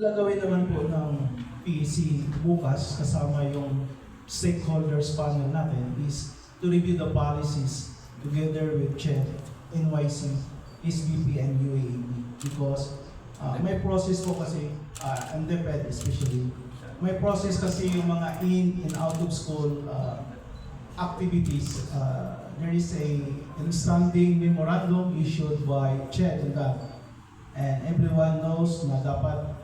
Gagawin naman po ng PEC bukas kasama yung stakeholders panel natin is to review the policies together with CHED, NYC, SBP, and UAAP because may process po kasi, and DepEd especially, may process kasi yung mga in and out of school activities. There is a standing memorandum issued by CHED on that. And everyone knows na dapat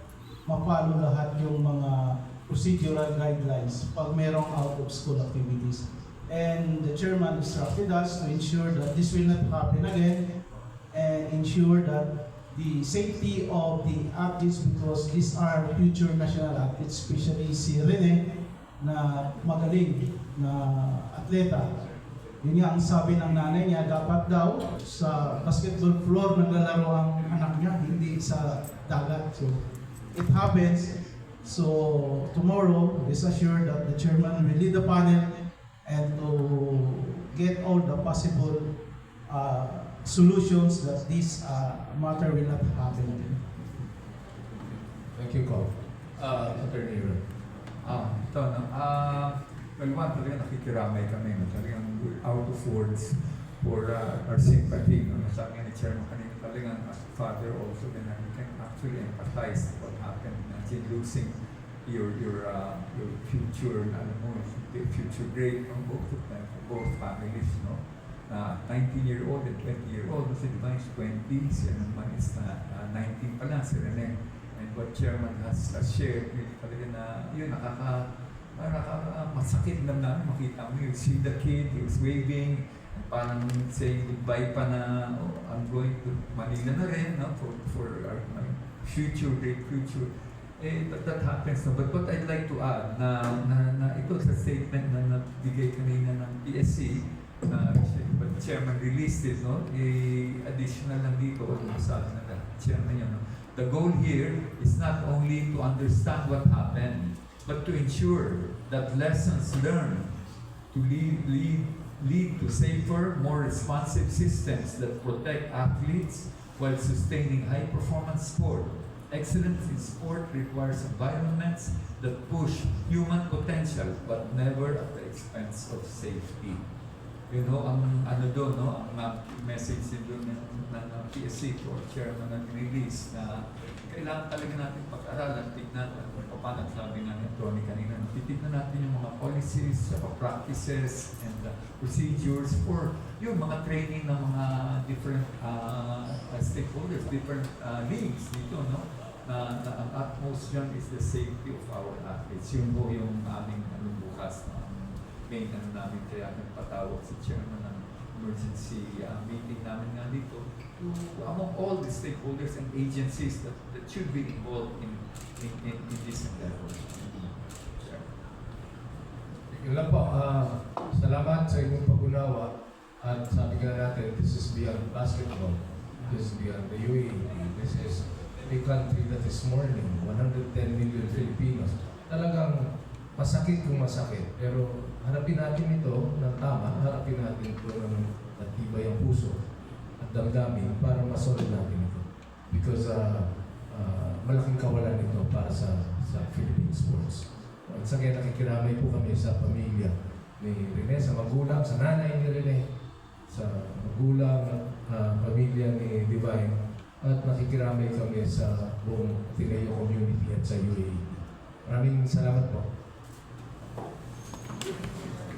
mapalo lahat yung mga procedural guidelines pag merong out-of-school activities. And the chairman instructed us to ensure that this will not happen again and ensure that the safety of the athletes, because these are future national athletes, especially si Rene na magaling na atleta. Yun nga ang sabi ng nanay niya, dapat daw sa basketball floor naglalaro ang anak niya, hindi sa dagat. So, it happens. So tomorrow, rest assured that the chairman will lead the panel and to get all the possible solutions that this matter will not happen again. Thank you, Col. Attorney Aaron. Ito, no? Well, one, talagang nakikiramay kami. No? Talagang out of words for our sympathy. No? Sabi nga ni Chairman kanina, talagang as a father also, then you can actually empathize what happened. Imagine losing your future, the future grade from both of them, both families, no? 19-year-old and 20-year-old, kasi di ba is 20, siya naman is 19 pa lang, si Rene. And what Chairman has shared, talaga na, yun, masakit lang namin makita mo. You see the kid, he was waving, parang saying goodbye pa na, oh, I'm going to Manila na rin, no? for my future, great future. That happens. No? But what I'd like to add, na ito sa statement na nabigay kanina ng PSC, but the chairman released it, no? Additional lang dito, sabi na chairman yun, no? The goal here is not only to understand what happened, but to ensure that lessons learned to lead to safer, more responsive systems that protect athletes while sustaining high-performance sport. Excellence in sport requires environments that push human potential but never at the expense of safety. You know, ang message din doon ng PSC or chairman ng release na kailangan talaga natin pag-aralan, tignan kung paano sabi nga ni Tony kanina, titignan natin yung mga policies, practices, and procedures for yung mga training ng mga different stakeholders, different leagues dito, no? Na ang utmost dyan is the safety of our athletes. Yun po yung aming bukas na main namin, kaya nagpatawag si chairman ng emergency meeting namin nga dito to among all the stakeholders and agencies that should be involved in this endeavor. Yun lang po. Salamat sa inyong pag-unawa. At sabi nga natin, this is beyond basketball. This is beyond the UAE. This is a country that is mourning 110 million Filipinos. Talagang masakit kung masakit. Pero harapin natin ito ng tama. Harapin natin ito ng natibay ang puso at damdamin para masolve natin ito. Because malaking kawalan ito para sa Philippine sports. At sa kaya nakikiramay po kami sa pamilya ni Rene, sa magulang, sa nanay ni Rene, sa magulang, pamilya ni Divine, at nakikiramay kami sa buong Ateneo community at sa UAE. Maraming salamat po.